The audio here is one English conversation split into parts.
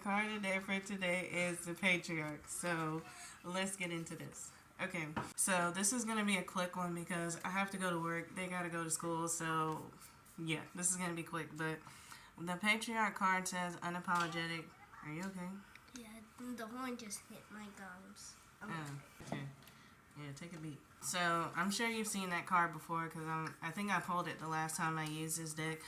card of the day for today is the Patriarch. So let's get into this. Okay, so this is going to be a quick one because I have to go to work. They got to go to school. So yeah, this is going to be quick. But the Patriarch card says unapologetic. Are you okay? Yeah, the horn just hit my gums. Okay. Yeah, take a beat. So I'm sure you've seen that card before because I think I pulled it the last time I used this deck.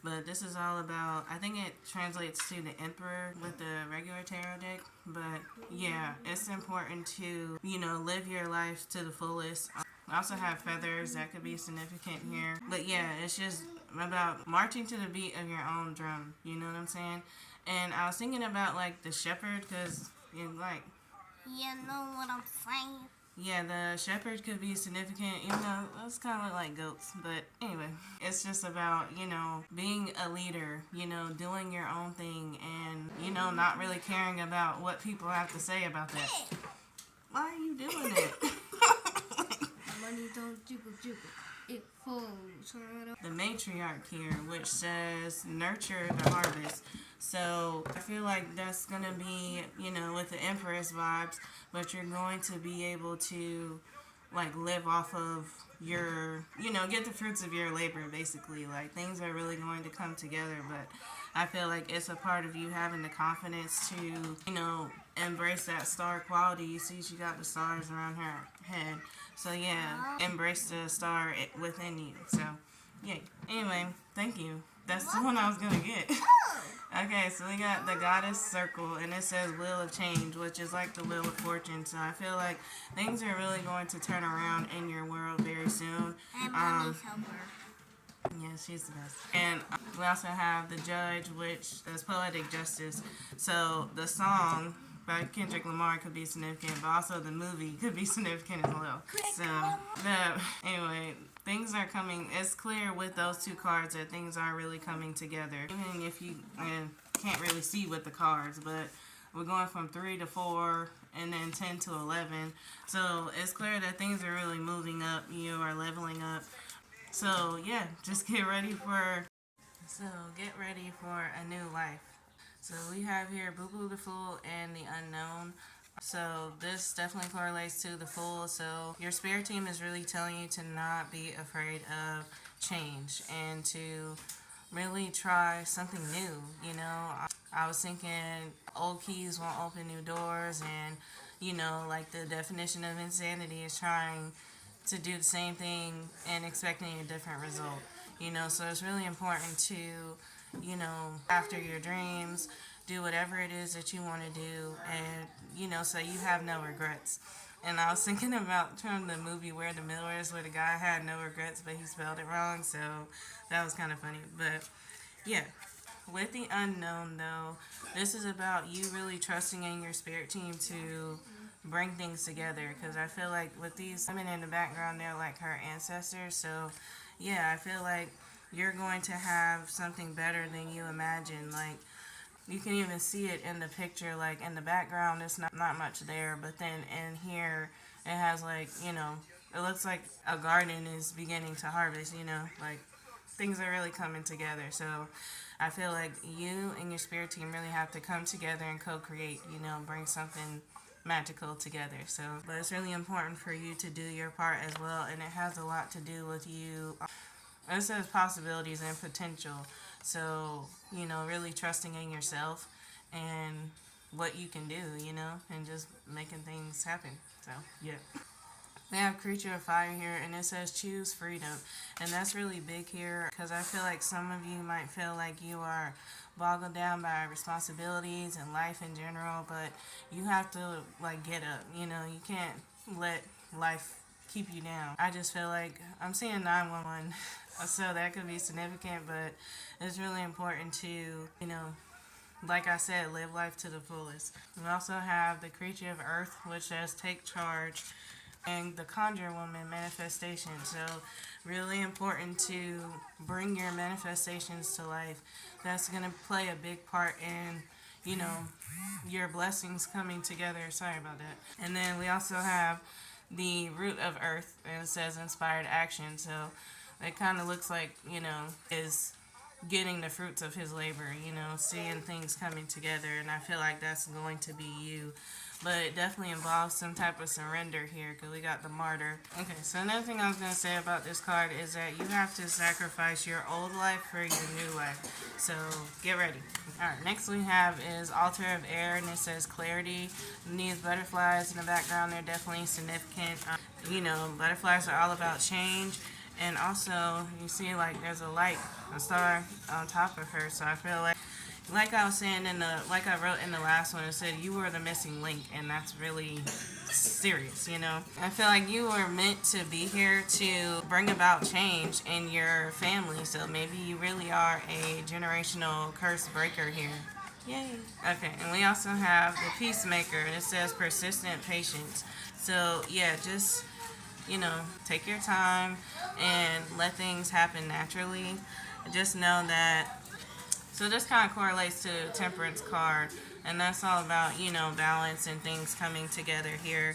But this is all about, I think it translates to the Emperor with the regular tarot deck. But yeah, it's important to, live your life to the fullest. I also have feathers that could be significant here. But yeah, it's just about marching to the beat of your own drum. You know what I'm saying? And I was thinking about like the shepherd because you know what I'm saying? Yeah, the shepherd could be significant, even though those kind of look like goats. But anyway, it's just about, being a leader, doing your own thing and, not really caring about what people have to say about that. Why are you doing it? Money don't jiggle jiggle. It falls. The matriarch here, which says nurture the harvest. So I feel like that's going to be, with the Empress vibes, but you're going to be able to like live off of your, get the fruits of your labor basically. Like things are really going to come together, but I feel like it's a part of you having the confidence to, embrace that star quality. You see she got the stars around her head. So yeah, embrace the star within you. So yeah. Anyway, thank you. That's the one I was gonna get. Okay, so we got the Goddess Circle, and it says Wheel of Change, which is like the Wheel of Fortune. So I feel like things are really going to turn around in your world very soon. And Mommy's helper. Yeah, she's the best. And we also have the Judge, which is Poetic Justice. So the song by Kendrick Lamar could be significant, but also the movie could be significant as well. So, anyway, things are coming. It's clear with those two cards that things are really coming together. Even if you can't really see with the cards, but we're going from 3 to 4 and then 10 to 11. So it's clear that things are really moving up. You are leveling up. So yeah, just get ready for a new life. So we have here Boo Boo the Fool and the Unknown. So this definitely correlates to the Fool. So your spirit team is really telling you to not be afraid of change and to really try something new. I was thinking old keys won't open new doors, and like the definition of insanity is trying to do the same thing and expecting a different result. So it's really important to after your dreams, do whatever it is that you want to do, and, so you have no regrets. And I was thinking about from the movie Where the Millers, where the guy had no regrets, but he spelled it wrong, so that was kind of funny. But, yeah, with the Unknown, though, this is about you really trusting in your spirit team to bring things together, because I feel like with these women in the background, they're like her ancestors, so, yeah, I feel like you're going to have something better than you imagine. Like, you can even see it in the picture, like in the background it's not much there, but then in here it has like, it looks like a garden is beginning to harvest, like things are really coming together. So I feel like you and your spirit team really have to come together and co-create, bring something magical together. So, but it's really important for you to do your part as well, and it has a lot to do with you. It says possibilities and potential. So, really trusting in yourself and what you can do, and just making things happen. So, yeah. We have Creature of Fire here, and it says choose freedom. And that's really big here because I feel like some of you might feel like you are boggled down by responsibilities and life in general, but you have to, like, get up. You can't let life keep you down. I just feel like I'm seeing 911, so that could be significant, but it's really important to, like I said, live life to the fullest. We also have the Creature of Earth, which says take charge, and the Conjure Woman manifestation. So really important to bring your manifestations to life. That's going to play a big part in, your blessings coming together. Sorry about that. And then we also have the Root of Earth, and it says inspired action. So it kind of looks like, is getting the fruits of his labor, you know, seeing things coming together. And I feel like that's going to be you. But it definitely involves some type of surrender here because we got the martyr. Okay, so another thing I was going to say about this card is that you have to sacrifice your old life for your new life. So get ready. Alright, next we have is altar of air, and it says clarity. And these butterflies in the background, they're definitely significant. You know, butterflies are all about change. And also, you see like there's a light, a star on top of her. So I feel like I was saying like I wrote in the last one, it said you were the missing link, and that's really serious, you know. I feel like you were meant to be here to bring about change in your family, so maybe you really are a generational curse breaker here. Yay. Okay, and we also have the peacemaker, and it says persistent patience. So yeah, just, you know, take your time and let things happen naturally. Just know that. So this kind of correlates to the Temperance card, and that's all about, you know, balance and things coming together here.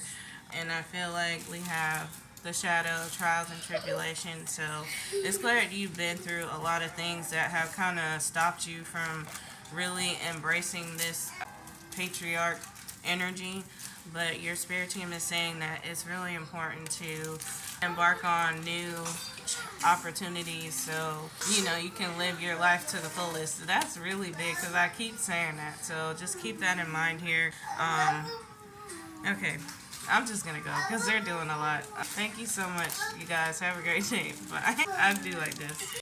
And I feel like we have the shadow, trials and tribulations. So it's clear that you've been through a lot of things that have kind of stopped you from really embracing this Patriarch energy. But your spirit team is saying that it's really important to embark on new opportunities so, you know, you can live your life to the fullest. That's really big because I keep saying that. So just keep that in mind here. Okay. I'm just going to go because they're doing a lot. Thank you so much, you guys. Have a great day. Bye. I do like this.